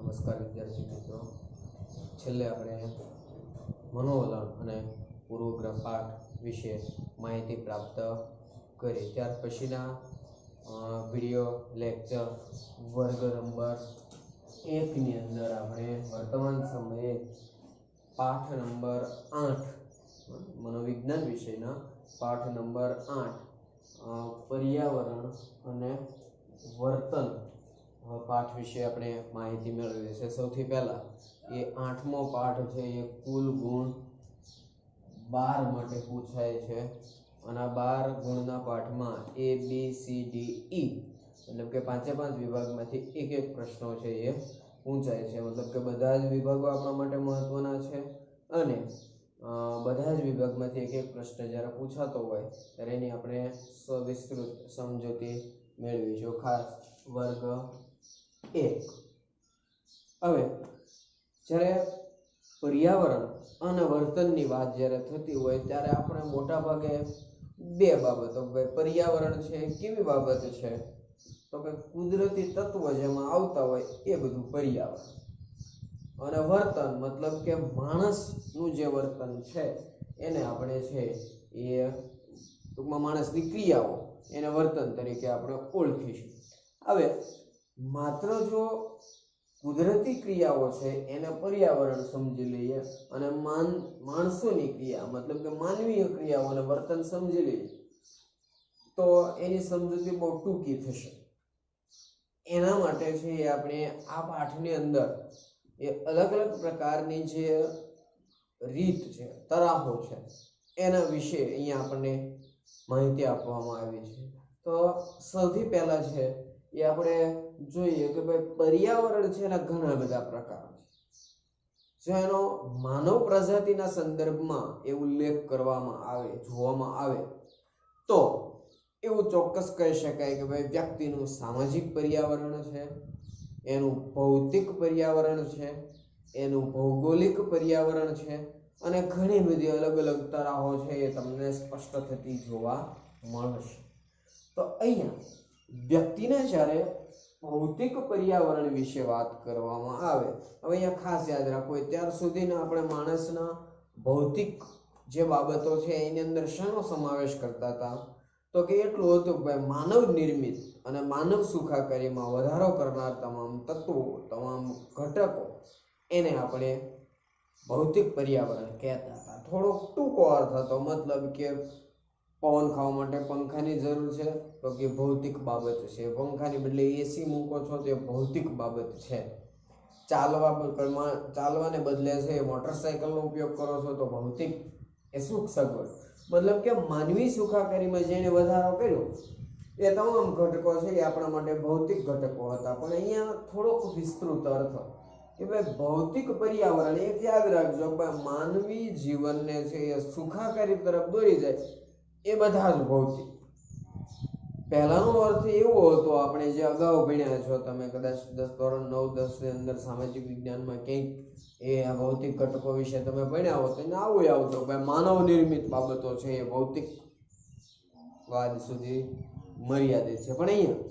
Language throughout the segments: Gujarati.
નમસ્કાર વિદ્યાર્થી મિત્રો, છેલ્લે આપણે મનોવલણ અને પૂર્વગ્રહ પાઠ વિશે માહિતી પ્રાપ્ત કરી. ત્યાર પછીના વિડીયો લેક્ચર વર્ગ નંબર 1 ની અંદર આપણે વર્તમાન સમયે પાઠ નંબર 8 મનોવિજ્ઞાન વિષયના પાઠ નંબર 8 પર્યાવરણ અને વર્તન પાઠ વિશે આપણે માહિતી મેળવીએ છીએ. સૌથી પહેલા એ 8મો પાઠ છે એ કુલ ગુણ 12 માટે પૂછાય છે અને આ 12 ગુણના પાઠમાં A B C D E મતલબ કે 5 વિભાગમાંથી એક એક પ્રશ્નો છે એ પૂછાય છે. મતલબ કે બધા જ વિભાગો આપણા માટે મહત્વના છે અને બધા જ વિભાગમાંથી એક એક પ્રશ્ન જ્યારે પૂછાતો હોય ત્યારે એની આપણે સવિસ્તૃત સમજૂતી મેળવીશું, ખાસ વર્ગ 1. હવે જ્યારે પર્યાવરણ અને વર્તનની વાત જ્યારે થતી હોય ત્યારે આપણે મોટા ભાગે બે બાબતો, પર્યાવરણ છે કેવી બાબત છે તો કે કુદરતી તત્વો જેમાં આવતા હોય એ બધું પર્યાવરણ, અને વર્તન મતલબ કે માણસનું જે વર્તન છે એને આપણે છે એ ટૂંકમાં માણસની ક્રિયાઓ એને વર્તન તરીકે આપણે ઓળખીશું. હવે માત્ર જો કુદરતી ક્રિયાઓ છે એને પર્યાવરણ સમજી લઈએ અને માણસોની ક્રિયા મતલબ કે માનવીય ક્રિયાઓ અને વર્તન સમજી લઈએ તો એની સમજૂતી બહુ ટૂંકી થશે. એના માટે છે એ આપણે આ પાઠની અંદર એ અલગ અલગ પ્રકારની જે રીત છે, તરાહો છે, એના વિશે અહીંયા આપણને માહિતી આપવામાં આવી છે. તો સૌથી પહેલા છે એ આપણે જોઈએ કે ભાઈ પર્યાવરણ છે એના ઘણા બધા પ્રકાર છે. જો એનો માનવ પ્રજાતિના સંદર્ભમાં એ ઉલ્લેખ કરવામાં આવે, જોવામાં આવે તો એવું ચોક્કસ કહી શકાય કે ભાઈ વ્યક્તિનું સામાજિક પર્યાવરણ છે, એનું ભૌતિક પર્યાવરણ છે, એનું ભૌગોલિક પર્યાવરણ છે અને ઘણી બધી અલગ અલગ તરાહો છે એ તમને સ્પષ્ટ થતી જોવા મળશે. તો અહીંયા વ્યક્તિને જ્યારે ભૌતિક પર્યાવરણ વિશે વાત કરવામાં આવે, હવે અહીંયા ખાસ યાદ રાખો ત્યાર સુધીના આપણે માણસના ભૌતિક જે બાબતો છે એની અંદર શાનો સમાવેશ કરતા હતા તો કે એટલું હતું કે ભાઈ માનવ નિર્મિત અને માનવ સુખાકારીમાં વધારો કરનાર તમામ તત્વો, તમામ ઘટકો એને આપણે ભૌતિક પર્યાવરણ કહેતા હતા. થોડોક ટૂંકો અર્થ હતો, મતલબ કે પવન ખાવા માટે પંખાની જરૂર છે તો કે ભૌતિક બાબત છે, પંખાની બદલે એસી મૂકો છો તો એ ભૌતિક બાબત છે, ચાલવાને બદલે છે મોટરસાયકલનો ઉપયોગ કરો છો તો ભૌતિક એ સુખ સગવડ, મતલબ કે માનવી સુખાકારીમાં જેને વધારો કર્યો એ તમામ ઘટકો છે એ આપણા માટે ભૌતિક ઘટકો હતા. પણ અહીંયા થોડોક વિસ્તૃત અર્થ કે ભાઈ ભૌતિક પર્યાવરણ એક યાદ રાખજો, માનવી જીવનને છે એ સુખાકારી તરફ દોરી જાય એ બધા જ ભૌતિક. પહેલાનો અર્થ એવો હતો, આપણે જે અગાઉ ભણ્યા છો તમે કદાચ ધોરણ 9-10 ની અંદર સામાજિક વિજ્ઞાનમાં કંઈક એ ભૌતિક ઘટકો વિશે તમે ભણ્યા હો તો એને આવું આવતો ભાઈ માનવ નિર્મિત બાબતો છે એ ભૌતિકવાદ સુધી મર્યાદિત છે. પણ અહીંયા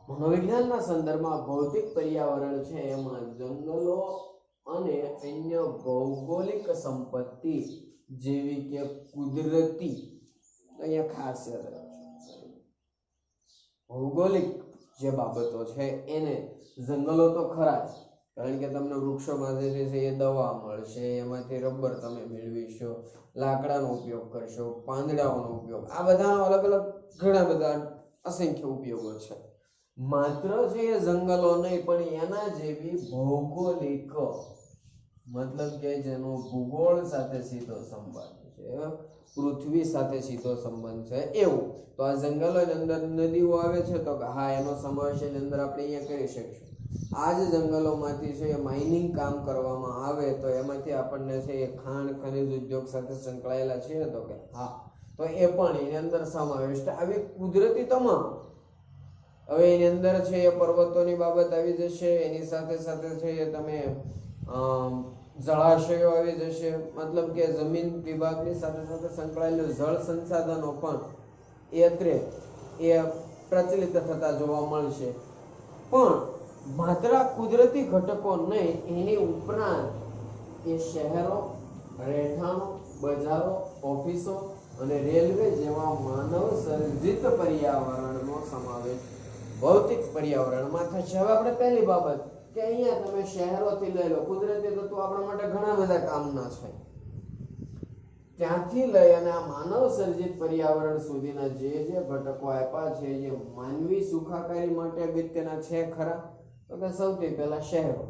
મનોવિજ્ઞાનના સંદર્ભમાં ભૌતિક પર્યાવરણ છે એમાં જંગલો અને અન્ય ભૌગોલિક સંપત્તિ જેવી કે કુદરતી, અહીંયા ખાસ યાદ રાખજો ભૌગોલિક જે બાબતો છે એને જંગલો તો ખરા જ, કારણ કે તમને વૃક્ષોમાંથી છે એ દવા મળશે, એમાંથી રબર તમે મેળવીશો, લાકડાનો ઉપયોગ કરશો, પાંદડાઓનો ઉપયોગ, આ બધાનો અલગ અલગ ઘણા બધા અસંખ્ય ઉપયોગો છે. માત્ર છે એ જંગલો નહીં પણ એના જેવી ભૌગોલિક મતલબ કે જેનો ભૂગોળ સાથે સીધો સંબંધ છે, પૃથ્વી સાથે સીધો સંબંધ છે એવું. તો આ જંગલોની અંદર નદીઓ આવે છે તો હા એનો સમાવેશ એની અંદર આપણે અહીંયા કરી શકીશું. આ જ જંગલોમાંથી છે એ માઇનિંગ કામ કરવામાં આવે તો એમાંથી આપણને છે એ ખાણ ખનિજ ઉદ્યોગ સાથે સંકળાયેલા છે તો કે હા, તો એ પણ એની અંદર સમાવેશ. આવી કુદરતી તમામ, હવે એની અંદર છે એ પર્વતોની બાબત આવી જશે, એની સાથે સાથે છે એ તમે જળાશયો આવી જશે, મતલબ કે જમીન વિભાગની સાથે સાથે સંકળાયેલું જળ સંસાધનો પણ એ પ્રચલિત થતા જોવા મળશે. પણ માત્ર કુદરતી ઘટકો નહીં, એની ઉપરાંત એ શહેરો, રહેઠાણો, બજારો, ઓફિસો અને રેલવે જેવા માનવ સર્જિત પર્યાવરણનો સમાવેશ ભૌતિક પર્યાવરણમાં થશે. હવે આપણે પહેલી બાબત કે અહીંયા તમે શહેરોથી લઈ લો, કુદરતી તત્વો આપણા માટે ઘણા બધા કામના છે, ત્યાંથી લઈ અને આ માનવ સર્જિત પર્યાવરણ સુધીના જે ઘટકો આપ્યા છે, જે માનવી સુખાકારી માટે અગત્યના છે ખરા, તો કે સૌથી પહેલા શહેરો.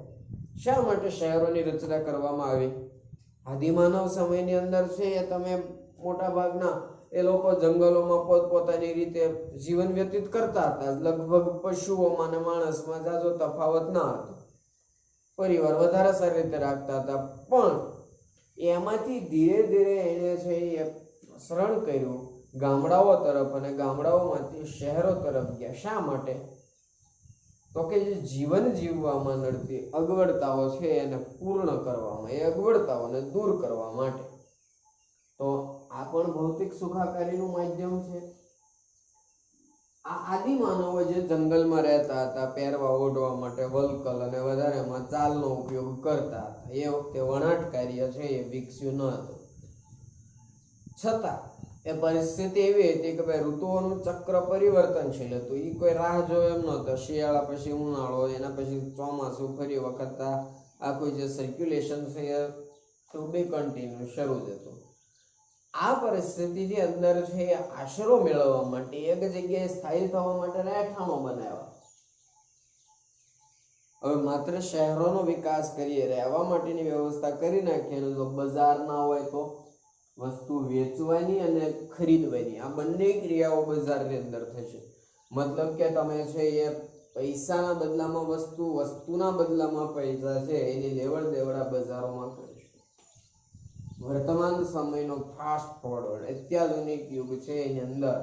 શા માટે શહેરોની રચના કરવામાં આવી? આદિમાનવ સમયની અંદર છે એ તમે મોટા ભાગના એ લોકો જંગલોમાં પોતપોતાની રીતે જીવન વ્યતીત કરતા હતા. લગભગ પશુઓમાં અને માણસમાં જાજો તફાવત ના હતો. પરિવાર વધારે સારી રીતે રાખતા હતા, પણ એમાંથી ધીરે ધીરે એને છે એ શરણ કર્યું ગામડાઓ તરફ, અને ગામડાઓમાંથી શહેરો તરફ ગયા. શા માટે? તો કે જે જીવન જીવવામાં નડતી અગવડતાઓ છે એને પૂર્ણ કરવામાં, એ અગવડતાઓને દૂર કરવા માટે. તો આ પણ ભૌતિક સુખાકારીનું માધ્યમ છે. આ આદિમાનવો જે જંગલમાં રહેતા હતા, પહેરવા ઓઢવા માટે વલ્કલ અને વધારેમાં ચાલનો ઉપયોગ કરતા હતા. એ વખતે વણાટ કાર્ય છે એ વિકસ્યું ન હતું. છતાં એ પરિસ્થિતિ એવી હતી કે ભાઈ ઋતુઓનું ચક્ર પરિવર્તનશીલ હતું. એ કોઈ રાહ જોવે એમ નહોતો. શિયાળા પછી ઉનાળો, એના પછી ચોમાસું, ફરી વખત આખું જે સર્ક્યુલેશન છે એ ટુ બી કન્ટિન્યુ શરૂ જ હતું. આ પરિસ્થિતિની અંદર છે એ આશરો મેળવવા માટે, એક જગ્યાએ સ્થાયી થવા માટે રહેઠાણો બનાવ્યા. હવે માત્ર શહેરોનો વિકાસ કરીએ, રહેવા માટેની વ્યવસ્થા કરી નાખીએ, અને જો બજાર ના હોય તો વસ્તુ વેચવાની અને ખરીદવાની, આ બંને ક્રિયાઓ બજારની અંદર થશે. મતલબ કે તમે છે એ પૈસાના બદલામાં વસ્તુ, વસ્તુના બદલામાં પૈસા છે એની લેવડ દેવડા બજારોમાં કરીશું. વર્તમાન સમયનો ફાસ્ટ ફોરવર્ડ અત્યાધુનિક યુગ છે, એની અંદર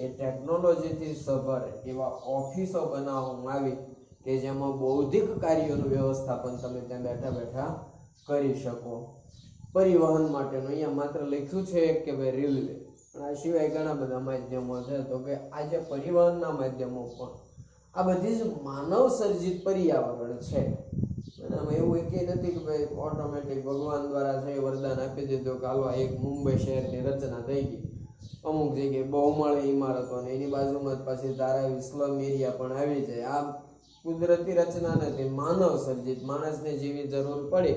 એ ટેકનોલોજીથી સભર એવા ઓફિસો બનાવવામાં આવી કે જેમાં બૌદ્ધિક કાર્યોનું વ્યવસ્થાપન તમે ત્યાં બેઠા બેઠા કરી શકો. પરિવહન માટેનું અહીંયા માત્ર લખ્યું છે કે ભાઈ રેલવે, પણ આ સિવાય ઘણા બધા માધ્યમો છે. તો કે આ જે પરિવહનના માધ્યમો પણ આ બધી જ માનવ સર્જિત પર્યાવરણ છે. આમાં એવું એક નથી કે ભાઈ ઓટોમેટિક ભગવાન દ્વારા છે વરદાન આપી દીધું કે હાલો એક મુંબઈ શહેરની રચના થઈ ગઈ. અમુક જગ્યાએ બહુમાળી ઇમારતો અને એની બાજુમાં જ પાછી ધારાવી સ્લમ એરિયા પણ આવી જાય. આ કુદરતી રચના નથી, માનવ સર્જિત, માણસને જેવી જરૂર પડે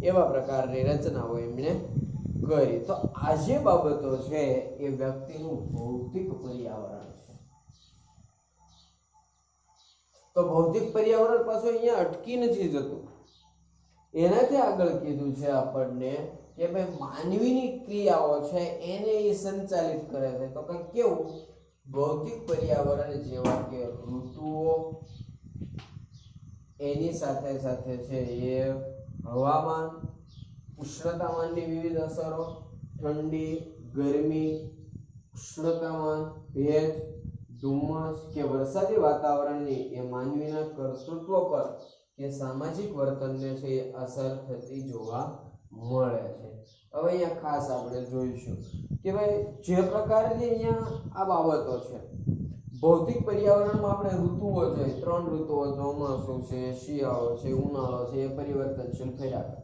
એવા પ્રકારની રચનાઓ એમણે કરી. તો આ જે બાબતો છે એ વ્યક્તિનું ભૌતિક પર્યાવરણ છે. તો ભૌતિક પર્યાવરણ પાછું અહીંયા અટકી નથી જતું. એનાથી આગળ કીધું છે આપણને કે ભાઈ માનવીની ક્રિયાઓ છે એને એ સંચાલિત કરે છે. તો કંઈક કેવું? ભૌતિક પર્યાવરણ જેવા કે ઋતુઓ, એની સાથે સાથે છે એ હવામાન, ઉષ્ણતામાનની વિવિધ અસરો, ઠંડી, ગરમી, ઉષ્ણતામાન, ભેજ, ધુમ્મસ કે વરસાદી વાતાવરણની એ માનવીના કર્તૃત્વ પર કે સામાજિક વર્તનને છે એ અસર થતી જોવા મળે છે. હવે અહીંયા ખાસ આપણે જોઈશું કે ભાઈ જે પ્રકારની અહીંયા આ બાબતો છે, ભૌતિક પર્યાવરણમાં આપણે ઋતુઓ જોઈએ, 3 ઋતુઓ, ચોમાસું છે, શિયાળો છે, ઉનાળો છે, એ પરિવર્તનશીલ થયા કરે.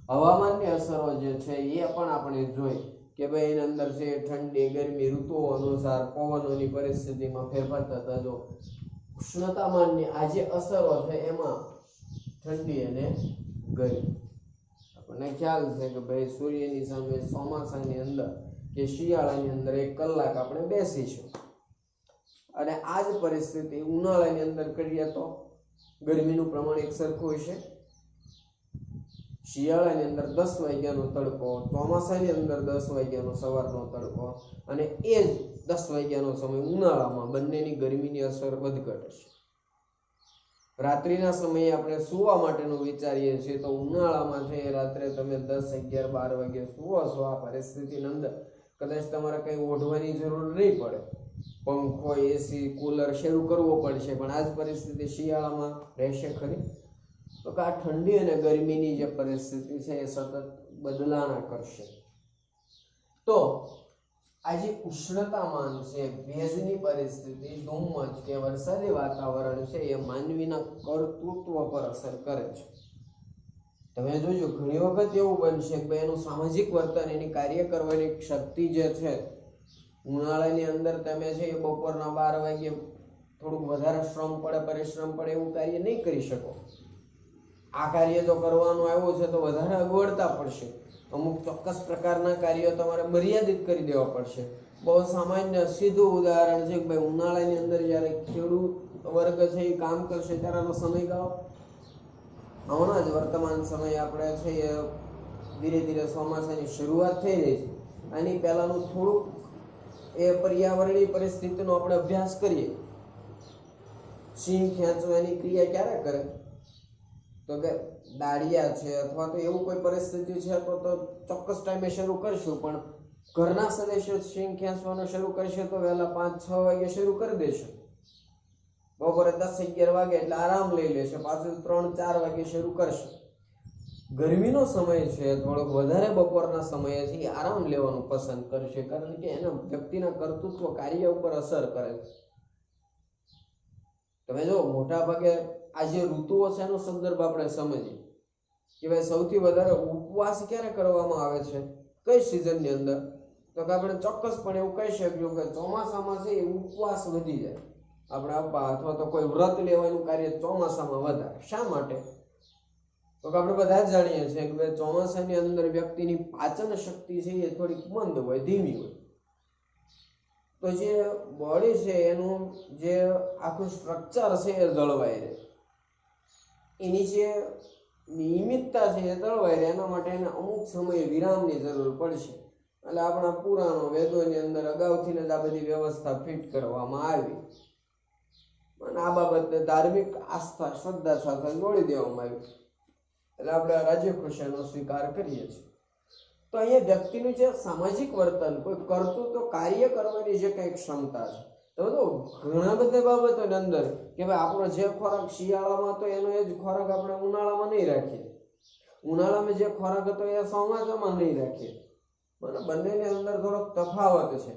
હવામાનની અસરો જે છે એ પણ આપણે જોઈ કે ભાઈ એની અંદર છે ઠંડી, ગરમી, ઋતુઓ અનુસાર પવનોની પરિસ્થિતિમાં ફેરફાર થતા જો ઉષ્ણતામાનની આ જે અસરો છે એમાં ઠંડી અને ગરમી. આપણને ખ્યાલ છે કે ભાઈ સૂર્યની સામે ચોમાસાની અંદર કે શિયાળાની અંદર 1 કલાક આપણે બેસીશું, અને આ જ પરિસ્થિતિ ઉનાળાની અંદર કરીએ તો ગરમીનું પ્રમાણ એક સરખું હશે. શિયાળાની અંદર 10 વાગ્યાનો તડકો, ચોમાસાની અંદર 10 વાગ્યાનો સવારનો તડકો, અને એ જ 10 વાગ્યાનો સમય ઉનાળામાં બંનેની ગરમીની અસર વધઘટ હશે. રાત્રિના સમયે આપણે સુવા માટેનું વિચારીએ છીએ તો ઉનાળામાં છે રાત્રે તમે 10, 11, 12 વાગે સુવો છો, આ પરિસ્થિતિની અંદર કદાચ તમારે કંઈ ઓઢવાની જરૂર નહીં પડે, પંખો, એસી, કુલર શરૂ કરવો પડશે, પણ આ જ પરિસ્થિતિ શિયાળામાં રહેશે ખરી? તો કે આ ઠંડી અને ગરમીની જે પરિસ્થિતિ છે એ સતત બદલાણા કરશે. તો આ જે ઉષ્ણતામાન છે, ભેજની પરિસ્થિતિ, ધુમ્મસ કે વરસાદી વાતાવરણ છે, એ માનવીના કર્તૃત્વ પર અસર કરે છે. તમે જોજો ઘણી વખત એવું બનશે કે એનું સામાજિક વર્તન, એની કાર્ય કરવાની શક્તિ જે છે, ઉનાળાની અંદર તમે છે એ બપોરના 12 વાગે થોડુંક વધારે શ્રમ પડે, પરિશ્રમ પડે એવું કાર્ય નહીં કરી શકો. આ કાર્ય જો કરવાનું આવ્યું છે તો વધારે અગવડતા પડશે. અમુક ચોક્કસ પ્રકારના કાર્યો તમારે મર્યાદિત કરી દેવા પડશે. બહુ સામાન્ય સીધું ઉદાહરણ છે કે ભાઈ ઉનાળાની અંદર જ્યારે ખેડૂત વર્ગ છે એ કામ કરશે ત્યારેનો સમયગાળો, હમણાં જ વર્તમાન સમય આપણે છે એ ધીરે ધીરે ચોમાસાની શરૂઆત થઈ રહી છે. આની પહેલાનું થોડુંક એ પર્યાવરણીય પરિસ્થિતિનો આપણે અભ્યાસ કરીએ. સિંહ ખેંચવાની ક્રિયા ક્યારે કરે? તો કે દાળિયા છે અથવા તો એવું કોઈ પરિસ્થિતિ છે તો ચોક્કસ ટાઈમે શરૂ કરશું, પણ ઘરના સદસ્યો સિંહ ખેંચવાનું શરૂ કરશે તો વહેલા 5-6 વાગે શરૂ કરી દેશે. બપોરે 10-11 વાગે એટલે આરામ લઈ લેશે, પાછું 3-4 વાગે શરૂ કરશે. ગરમીનો સમય છે, થોડોક વધારે બપોરના સમયેથી આરામ લેવાનું પસંદ કરશે, કારણ કે એના વ્યક્તિના કર્તૃત્વ કાર્ય ઉપર અસર કરે છે. તમે જો મોટા ભાગે આ જે ઋતુઓ છે એનો સંદર્ભ આપણે સમજીએ કે ભાઈ સૌથી વધારે ઉપવાસ ક્યારે કરવામાં આવે છે, કઈ સિઝનની અંદર? તો કે આપણે ચોક્કસપણે એવું કહી શકીએ કે ચોમાસામાં છે એ ઉપવાસ વધી જાય. આપણે અથવા તો કોઈ વ્રત લેવાનું કાર્ય ચોમાસામાં વધારે. શા માટે? તો કે આપણે બધા જ જાણીએ છીએ કે ભાઈ ચોમાસાની અંદર વ્યક્તિની પાચન શક્તિ છે એ થોડીક મંદ હોય, ધીમી હોય. તો જે બોડી છે એનું જે આખું સ્ટ્રક્ચર છે એ જળવાઈ રહે, એની જે નિયમિતતા છે એ જળવાઈ રહે. એના માટે એને અમુક સમયે વિરામની જરૂર પડશે. એટલે આપણા પુરાણો વેદોની અંદર અગાઉથી જ આ બધી વ્યવસ્થા ફિટ કરવામાં આવી અને આ બાબતને ધાર્મિક આસ્થા, શ્રદ્ધા સાથે જોડી દેવામાં આવી. એટલે આપણે રાજ્ય ખુશીનો સ્વીકાર કરીએ છીએ. તો અહીંયા વ્યક્તિનું જે સામાજિક વર્તન, કોઈ કર્તૃત્વ કાર્ય કરવાની જે કંઈક ક્ષમતા છે, તો ઘણા બધા બાબતોની અંદર કે ભાઈ આપણો જે ખોરાક શિયાળામાં હતો એનો એ જ ખોરાક આપણે ઉનાળામાં નહીં રાખીએ, ઉનાળામાં જે ખોરાક હતો એ ચોમાસામાં નહીં રાખીએ. મને બંનેની અંદર થોડોક તફાવત છે.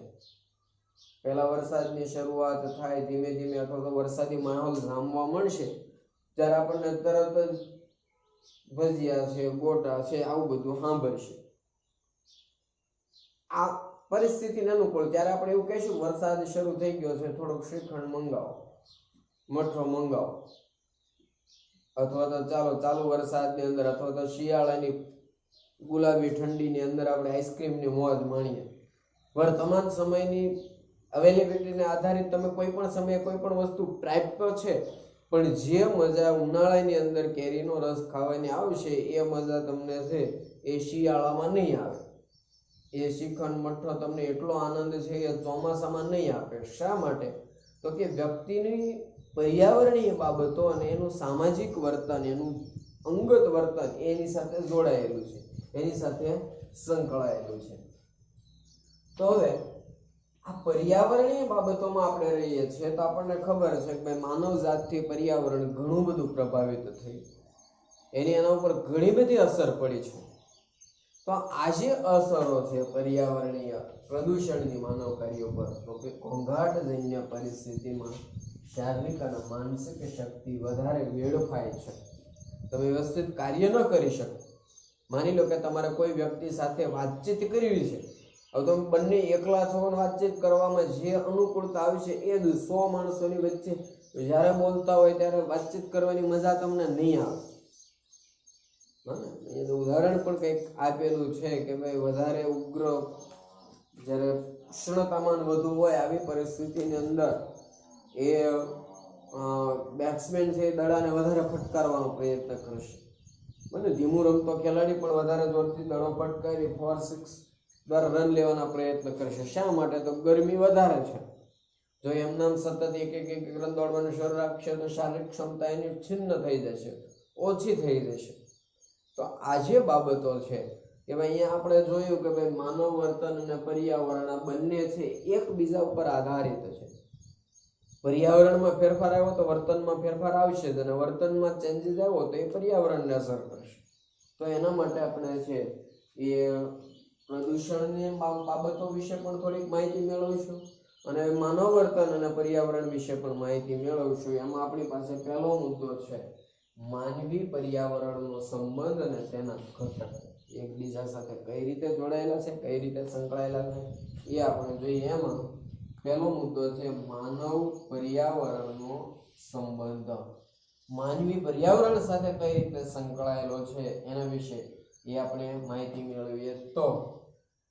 પહેલા વરસાદની શરૂઆત થાય, ધીમે ધીમે અથવા તો વરસાદી માહોલ જામવા મળશે ત્યારે આપણને તરત જ ભજીયા છે, ગોટા છે, આવું બધું સાંભળશે. આ પરિસ્થિતિને અનુકૂળ ત્યારે આપણે એવું કહીશું વરસાદ શરૂ થઈ ગયો છે, થોડોક શ્રીખંડ મંગાવો, મઠો મંગાવો, અથવા તો ચાલુ વરસાદની અંદર અથવા તો શિયાળાની ગુલાબી ઠંડીની અંદર આપણે આઈસ્ક્રીમની મોજ માણીએ. વર્તમાન સમયની અવેલેબિલિટીને આધારિત તમે કોઈ પણ સમયે કોઈ પણ વસ્તુ પ્રાપ્ત છે, પણ જે મજા ઉનાળાની અંદર કેરીનો રસ ખાવાની આવશે એ મજા તમને છે એ શિયાળામાં નહીં આવે. એ શ્રીખંડ મઠો તમને એટલો આનંદ છે એ ચોમાસામાં નહીં આપે. શા માટે? તો કે વ્યક્તિની પર્યાવરણીય બાબતો અને એનું સામાજિક વર્તન, એનું અંગત વર્તન એની સાથે જોડાયેલું છે, એની સાથે સંકળાયેલું છે. તો હવે આ પર્યાવરણીય બાબતોમાં આપણે રહીએ છીએ તો આપણને ખબર છે કે ભાઈ માનવ જાતથી પર્યાવરણ ઘણું બધું પ્રભાવિત થયું, એની એના ઉપર ઘણી બધી અસર પડી છે. તો આ જે અસરો છે પર્યાવરણીય પ્રદૂષણની માનવ કાર્યો પર, તો કે ઘોંઘાટજન્ય પરિસ્થિતિમાં શારીરિક અને માનસિક શક્તિ વધારે વેડફાય છે. તમે વ્યવસ્થિત કાર્ય ન કરી શકો. માની લો કે તમારે કોઈ વ્યક્તિ સાથે વાતચીત કરવી છે, હવે તમે બંને એકલા છો અને વાતચીત કરવામાં જે અનુકૂળતા આવશે એ જ 100 માણસોની વચ્ચે જ્યારે બોલતા હોય ત્યારે વાતચીત કરવાની મજા તમને નહીં આવે. ઉદાહરણ પણ કંઈક આપેલું છે કે ભાઈ વધારે ઉગ્ર જ્યારે ઉષ્ણતામાન વધુ હોય આવી પરિસ્થિતિની અંદર એ બેટ્સમેન છે એ દડાને વધારે ફટકારવાનો પ્રયત્ન કરશે. મને ધીમું રમતો ખેલાડી પણ વધારે જોરથી દડો ફટકારી 4-6 દર રન લેવાના પ્રયત્ન કરશે. શા માટે? તો ગરમી વધારે છે. જો એમનામ સતત એક રન દોડવાનું શરૂ રાખશે તો શારીરિક ક્ષમતા એની છિન્ન થઈ જશે, ઓછી થઈ જશે. તો આ જે બાબતો છે કે ભાઈ અહીંયા આપણે જોયું કે ભાઈ માનવ વર્તન અને પર્યાવરણ આ બંને છે એકબીજા ઉપર આધારિત છે. પર્યાવરણમાં ફેરફાર આવ્યો તો વર્તનમાં ફેરફાર આવશે જ, અને વર્તનમાં ચેન્જીસ આવ્યો તો એ પર્યાવરણને અસર કરશે. તો એના માટે આપણે છે એ પ્રદૂષણની બાબતો વિશે પણ થોડીક માહિતી મેળવીશું અને માનવ વર્તન અને પર્યાવરણ વિશે પણ માહિતી મેળવીશું. એમાં આપણી પાસે પહેલો મુદ્દો છે માનવી પર્યાવરણનો સંબંધ અને તેના ઘટક એકબીજા સાથે કઈ રીતે જોડાયેલા છે, કઈ રીતે સંકળાયેલા છે એ આપણે જોઈએ. એમાં પહેલો મુદ્દો છે માનવ પર્યાવરણનો સંબંધ. માનવી પર્યાવરણ સાથે કઈ રીતે સંકળાયેલો છે એના વિશે એ આપણે માહિતી મેળવીએ તો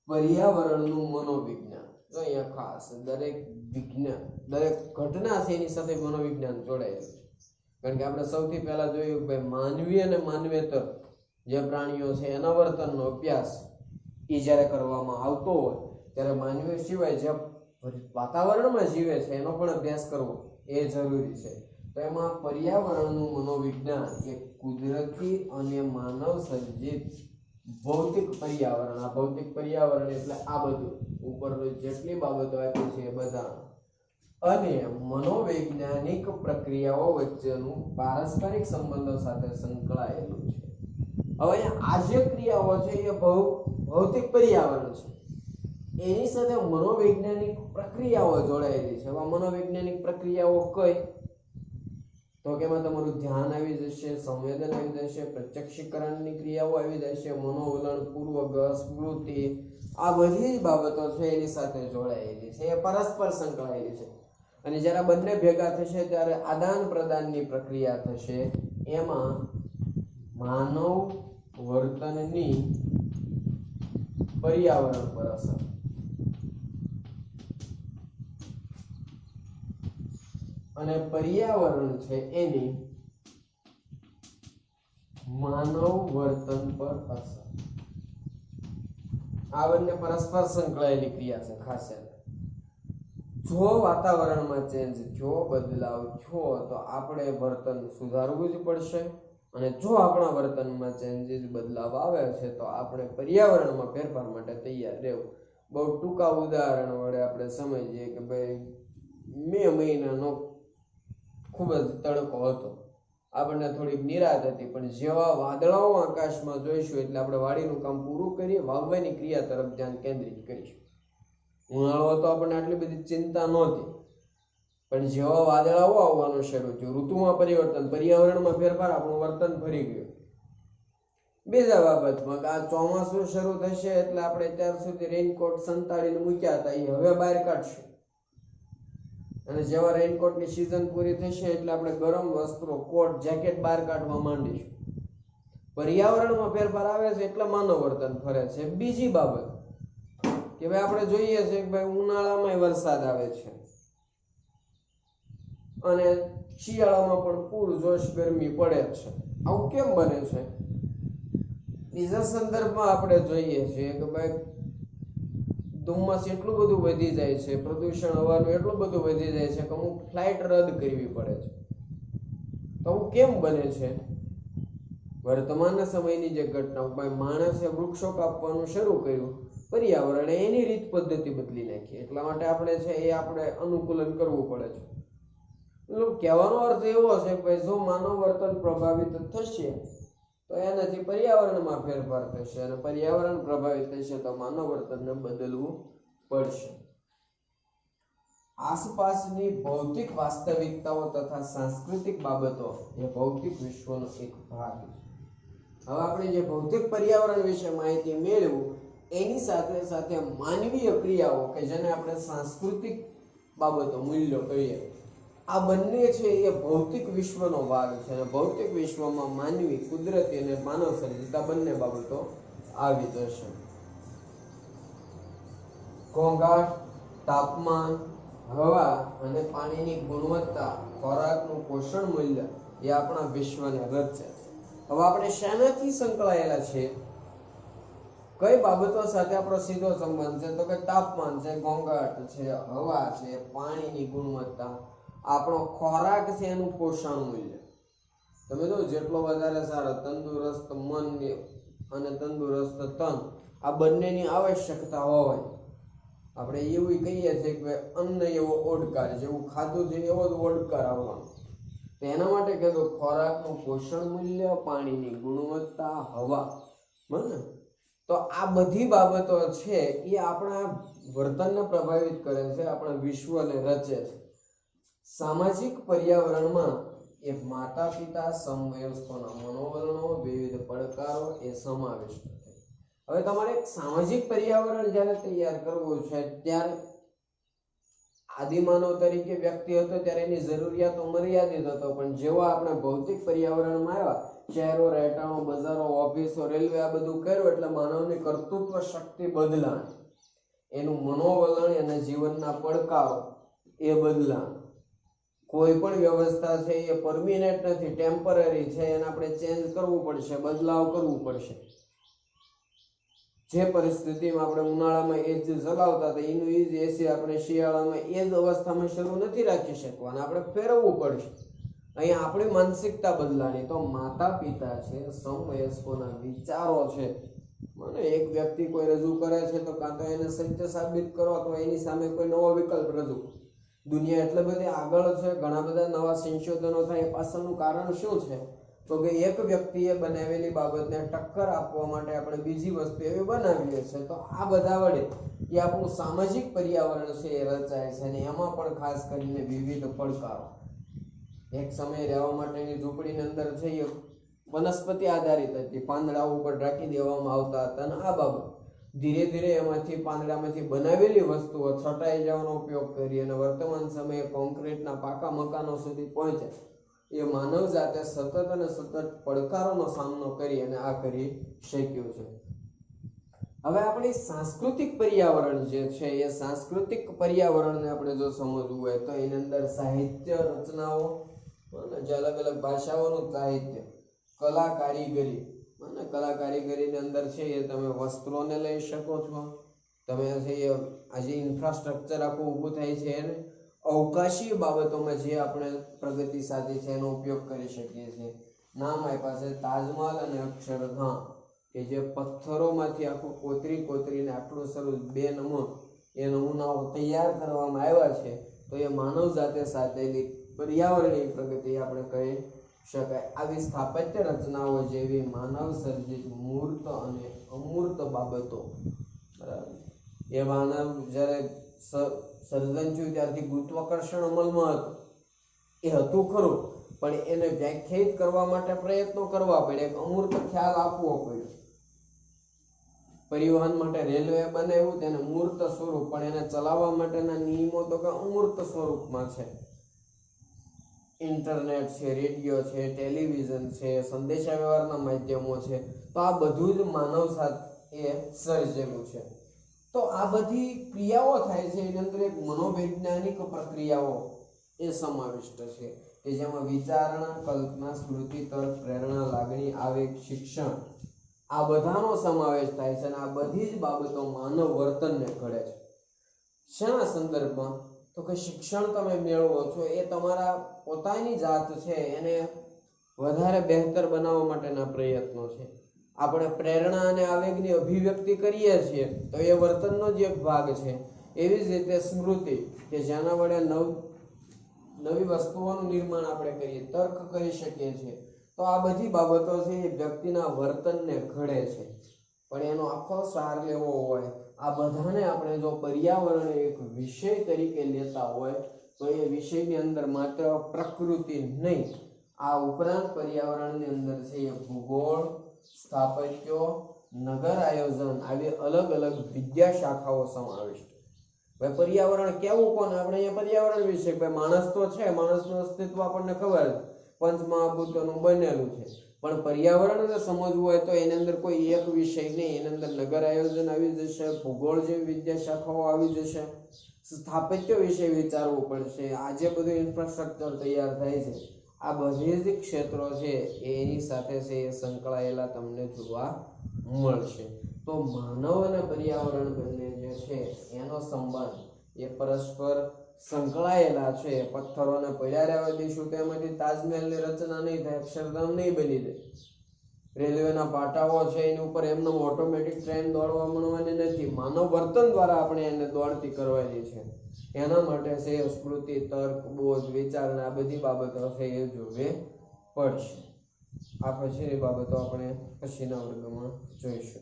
પર્યાવરણનું મનોવિજ્ઞાન. તો અહીંયા ખાસ દરેક વિજ્ઞાન, દરેક ઘટના છે એની સાથે મનોવિજ્ઞાન જોડાયેલું છે. કારણ કે આપણે સૌથી પહેલા જોયું કે માનવી અને માનવેતર જે પ્રાણીઓ છે એના વર્તનનો અભ્યાસ એ જ્યારે કરવામાં આવતો હોય ત્યારે માનવી સિવાય જે વાતાવરણમાં જીવે છે એનો પણ અભ્યાસ કરવો એ જરૂરી છે. તો એમાં પર્યાવરણનું મનોવિજ્ઞાન એ કુદરતી અને માનવ સર્જિત ભૌતિક પર્યાવરણ. આ ભૌતિક પર્યાવરણ એટલે આ બધું ઉપરની જેટલી બાબતો આપી છે એ બધા અને મનોવૈજ્ઞાનિક પ્રક્રિયાઓ વચ્ચેનું પારસ્પરિક સંબંધો સાથે સંકળાયેલું છે. હવે આ જે ક્રિયાઓ છે એ ભૌતિક પર્યાવરણ છે, એની સાથે મનોવૈજ્ઞાનિક પ્રક્રિયાઓ જોડાયેલી છે. હવે મનોવૈજ્ઞાનિક પ્રક્રિયાઓ કઈ? તો કે એમાં તમારું ધ્યાન આવી જશે, સંવેદન આવી જશે, પ્રત્યક્ષીકરણની ક્રિયાઓ આવી જશે, મનોવલણ, પૂર્વગ્રહ, સ્મૃતિ, આ બધી બાબતો છે એની સાથે જોડાયેલી છે, એ પરસ્પર સંકળાયેલી છે. અને જ્યારે બંને ભેગા થશે ત્યારે આદાન પ્રદાનની પ્રક્રિયા થશે. એમાં માનવ વર્તનની પર્યાવરણ પર અસર અને પર્યાવરણ છે એની માનવ વર્તન પર અસર. આ બંને પરસ્પર સંકળાયેલી ક્રિયા છે. ખાસ જો વાતાવરણમાં ચેન્જ થયો, બદલાવ થયો તો આપણે વર્તન સુધારવું જ પડશે. અને જો આપણા વર્તનમાં ચેન્જીસ, બદલાવ આવે છે તો આપણે પર્યાવરણમાં ફેરફાર માટે તૈયાર રહેવું. બહુ ટૂંકા ઉદાહરણ વડે આપણે સમજીએ કે ભાઈ મે મહિનાનો ખૂબ જ તડકો હતો, આપણને થોડીક નિરાશ હતી, પણ જેવા વાદળાઓ આકાશમાં જોઈશું એટલે આપણે વાડીનું કામ પૂરું કરીએ, વાવવાની ક્રિયા તરફ ધ્યાન કેન્દ્રિત કરીશું. ઉનાળો હતો, આપણને આટલી બધી ચિંતા નહોતી, પણ જેવા વાદળાઓ આવવાનું શરૂ થયું, ઋતુમાં પરિવર્તન, પર્યાવરણમાં ફેરફાર, આપણું વર્તન ફરી ગયું. બીજા બાબતમાં આ ચોમાસું શરૂ થશે એટલે આપણે ત્યાર સુધી રેઇનકોટ સંતાડીને મૂક્યા હતા એ હવે બહાર કાઢશું. અને જેવા રેઇનકોટની સિઝન પૂરી થશે એટલે આપણે ગરમ વસ્ત્રો, કોટ, જેકેટ બહાર કાઢવા માંડીશું. પર્યાવરણમાં ફેરફાર આવે છે એટલે માનવ વર્તન ફરે છે. બીજી બાબત કે ભાઈ આપણે જોઈએ છે કે ભાઈ ઉનાળામાં વરસાદ આવે છે અને શિયાળામાં પણ પૂરજોશ ગરમી પડે છે. આવું કેમ બને છે? બીજા સંદર્ભમાં આપણે જોઈએ છીએ કે ભાઈ ધુમ્મસ એટલું બધું વધી જાય છે, પ્રદૂષણ હવાનું એટલું બધું વધી જાય છે કે અમુક ફ્લાઇટ રદ કરવી પડે છે. તો આવું કેમ બને છે? વર્તમાન સમયની જે ઘટના, ભાઈ માણસે વૃક્ષો કાપવાનું શરૂ કર્યું, પર્યાવરણે એની રીત પદ્ધતિ બદલી નાખી, એટલા માટે આપણે છે એ આપણે અનુકૂલન કરવું પડે છે. કહેવાનો અર્થ એવો છે કે જો માનવ વર્તન પ્રભાવિત થશે તો એનાથી પર્યાવરણમાં ફેરફાર થશે, અને પર્યાવરણ પ્રભાવિત થશે તો માનવ વર્તનને બદલવું પડશે. આસપાસની ભૌતિક વાસ્તવિકતાઓ તથા સાંસ્કૃતિક બાબતો એ ભૌતિક વિશ્વનો એક ભાગ છે. હવે આપણે જે ભૌતિક પર્યાવરણ વિશે માહિતી મેળવું એની સાથે સાથે માનવીય ક્રિયાઓ કે જેને આપણે સાંસ્કૃતિક બાબતો, મૂલ્યો કહીએ, આ બંને છે એ ભૌતિક વિશ્વનો ભાગ છે. અને ભૌતિક વિશ્વમાં માનવી, કુદરતી અને માનવ સર્જિત આ બંને બાબતો આવી જશે. ઘોંઘાટ, તાપમાન, હવા અને પાણીની ગુણવત્તા, ખોરાકનું પોષણ મૂલ્ય એ આપણા વિશ્વને રચે. હવે આપણે શેનાથી સંકળાયેલા છે? કઈ બાબતો સાથે આપણો સીધો સંબંધ છે? તો કે તાપમાન છે, ઘોંઘાટ છે, હવા છે, પાણીની ગુણવત્તા, આપણો ખોરાક છે, એનું પોષણ મૂલ્ય. તમે જો જેટલો વધારે સારો તંદુરસ્ત મન અને તંદુરસ્ત તન આ બંનેની આવશ્યકતા હોય. આપણે એવું કહીએ છીએ કે અન્ન એવો ઓડકાર, જેવું ખાધું છે એવો જ ઓડકાર આવવાનો. તો એના માટે કીધું ખોરાકનું પોષણ મૂલ્ય, પાણીની ગુણવત્તા, હવા. બરાબર. તો આ બધી બાબતો છે એ આપણા વર્તનને પ્રભાવિત કરે છે, આપણા વિશ્વને રચે છે. સામાજિક પર્યાવરણમાં એ માતા પિતા, સમવયસ્કોના મનોવલણો, વિવિધ પડકારો એ સમાવિષ્ટ છે. હવે તમારે એક સામાજિક પર્યાવરણ જ્યારે તૈયાર કરવું છે ત્યારે આદિમાનવ તરીકે વ્યક્તિ હતો ત્યારે એની જરૂરિયાતો મર્યાદિત હતો, પણ જેવો આપણે ભૌતિક પર્યાવરણમાં આવ્યા, શહેરો, રહેઠાણો, બજારો, ઓફિસો, રેલવે, આ બધું કર્યું એટલે માનવની કર્તૃત્વ શક્તિ બદલાણી, એનું મનોવલણ અને જીવનના પડકારો એ બદલાણ. કોઈ પણ વ્યવસ્થા છે એ પરમિનેન્ટ નથી, ટેમ્પરરી છે, એને આપણે ચેન્જ કરવું પડશે, બદલાવ કરવું પડશે. જે પરિસ્થિતિમાં આપણે ઉનાળામાં એસી ચલાવતા હતા એનું એ જ એસી આપણે શિયાળામાં એ જ અવસ્થામાં શરૂ નથી રાખી શકવાના, આપણે ફેરવવું પડશે. અહીંયા આપણી માનસિકતા બદલાણી. તો માતા પિતા છે, સમવયસ્કોના વિચારો છે, મને એક વ્યક્તિ કોઈ રજૂ કરે છે તો કાં તો એને સત્ય સાબિત કરો તો એની સામે કોઈ નવો વિકલ્પ રજૂ. દુનિયા એટલે બધી આગળ છે, ઘણા બધા નવા સંશોધનો થાય. એ પાછળનું કારણ શું છે? તો કે એક વ્યક્તિએ બનાવેલી બાબતને ટક્કર આપવા માટે આપણે બીજી વસ્તુ એવી બનાવીએ છીએ. તો આ બધા વડે એ આપણું સામાજિક પર્યાવરણ છે એ રચાય છે, અને એમાં પણ ખાસ કરીને વિવિધ પડકારો. એક સમયે રહેવા માટેની ઝૂંપડીની અંદર છે એ વનસ્પતિ આધારિત હતી, પાંદડા ઉપર ઢાંકી દેવામાં આવતા હતા, અને આ બાબત ધીરે ધીરે એમાંથી પાંદડામાંથી બનાવેલી વસ્તુઓ છટાઈ જવાનો ઉપયોગ કરી અને વર્તમાન સમયે કોન્ક્રીટના પાકા મકાનો સુધી પહોંચે. એ માનવ જાતે સતત અને સતત પડકારોનો સામનો કરી અને આ કરી શક્યું છે. હવે આપણી સાંસ્કૃતિક પર્યાવરણ જે છે એ સાંસ્કૃતિક પર્યાવરણને આપણે જો સમજવું હોય તો એની અંદર સાહિત્ય રચનાઓ, જે અલગ અલગ ભાષાઓનું સાહિત્ય, કલા કારીગરી, અને કલા કારીગરીની અંદર છે એ તમે વસ્ત્રોને લઈ શકો છો, તમે છે એ આજે ઇન્ફ્રાસ્ટ્રક્ચર આખું ઊભું થાય છે એને અવકાશી બાબતોમાં જે આપણે પ્રગતિ સાધી છે એનો ઉપયોગ કરી શકીએ છીએ. નામ આપ્યા છે તાજમહલ અને અક્ષરધામ, કે જે પથ્થરોમાંથી આખું કોતરીને આટલું સરસ બે નમૂનાઓ તૈયાર કરવામાં આવ્યા છે. તો એ માનવ જાતે સાધેલી પર્યાવરણીય પ્રગતિ આપણે કહી શકાય. આવી સ્થાપત્ય રચનાઓ જેવી માનવ સર્જિત મૂર્ત અને અમૂર્ત બાબતો, બરાબર, એ માનવ જ્યારે સર્જન થયું ત્યારથી ગુરુત્વાકર્ષણ અમલમાં હતું, એ હતું ખરું, પણ એને વ્યાખ્યાયિત કરવા માટે પ્રયત્નો કરવા પડે, એક અમૂર્ત ખ્યાલ આપવો પડ્યો. પરિવહન માટે રેલવે બનાવ્યું, તેને મૂર્ત સ્વરૂપ, પણ એને ચલાવવા માટેના નિયમો તો કે અમૂર્ત સ્વરૂપમાં છે. ઇન્ટરનેટ છે, રેડિયો છે, ટેલિવિઝન છે, સંદેશા વ્યવહારના માધ્યમો છે, તો આ બધું જ માનવ સાથે સર્જેલું છે. તો આ બધી ક્રિયાઓ થાય છે એની અંદર એક મનોવૈજ્ઞાનિક પ્રક્રિયાઓ એ સમાવિષ્ટ છે, કે જેમાં વિચારણા, કલ્પના, સ્મૃતિ, તર્ક, પ્રેરણા, લાગણી, આવેગ, શિક્ષણ, આ બધાનો સમાવેશ થાય છે. અને આ બધી જ બાબતો માનવ વર્તનને ઘડે છે. શેના સંદર્ભમાં? તો કે શિક્ષણ તમે મેળવો છો એ તમારા પોતાની જાત છે એને વધારે બહેતર બનાવવા માટેના પ્રયત્નો છે. આપણે પ્રેરણા અને આવેગની અભિવ્યક્તિ કરીએ છીએ તો એ વર્તનનો જ એક ભાગ છે. એવી જ રીતે સ્મૃતિ, કે જેના વડે નવી વસ્તુઓનું નિર્માણ આપણે કરીએ, તર્ક કરી શકીએ છીએ. તો આ બધી બાબતો છે એ વ્યક્તિના વર્તનને ઘડે છે. પણ એનો આખો સાર લેવો હોય, આ બધાને આપણે જો પર્યાવરણ એક વિષય તરીકે લેતા હોય તો એ વિષયની અંદર માત્ર પ્રકૃતિ નહીં, આ ઉપરાંત પર્યાવરણની અંદર છે એ ભૂગોળ, સ્થાપત્યો, નગર આયોજન, આવી અલગ અલગ વિદ્યા શાખાઓ સમાવિષ્ટ. ભાઈ પર્યાવરણ કેવું કોને? આપણે અહીંયા પર્યાવરણ વિશે, ભાઈ માણસ તો છે, માણસનું અસ્તિત્વ આપણને ખબર છે, પંચમહાભૂતોનું બનેલું છે. પણ પર્યાવરણને સમજવું હોય તો એની અંદર કોઈ એક વિષય નહીં, એની અંદર નગર આયોજન આવી જશે, ભૂગોળ જેવી વિદ્યા શાખાઓ આવી જશે, સ્થાપત્ય વિશે વિચારવું પડશે. આજે બધું ઇન્ફ્રાસ્ટ્રક્ચર તૈયાર થાય છે, આ બધી જ ક્ષેત્રો છે એની સાથે છે એ સંકળાયેલા તમને જોવા મળશે. તો માનવ અને પર્યાવરણ બંને જે છે એનો સંબંધ એ પરસ્પર સંકળાયેલા છે. પથ્થરોને પડ્યા રહેવા દઈશું તો એમાંથી તાજમહેલની રચના નહીં થાય, અક્ષરધામ નહીં બની જાય. રેલવેના પાટાઓ છે એની ઉપર એમને ઓટોમેટિક ટ્રેન દોડવા મળવાની નથી, માનવ વર્તન દ્વારા આપણે એને દોડતી કરવાની છે. એના માટે છે સ્મૃતિ, તર્ક, બોધ, વિચારણા, આ બધી બાબતો છે એ જોવી પડશે. આ પછીની બાબતો આપણે પછીના વર્ગમાં જોઈશું.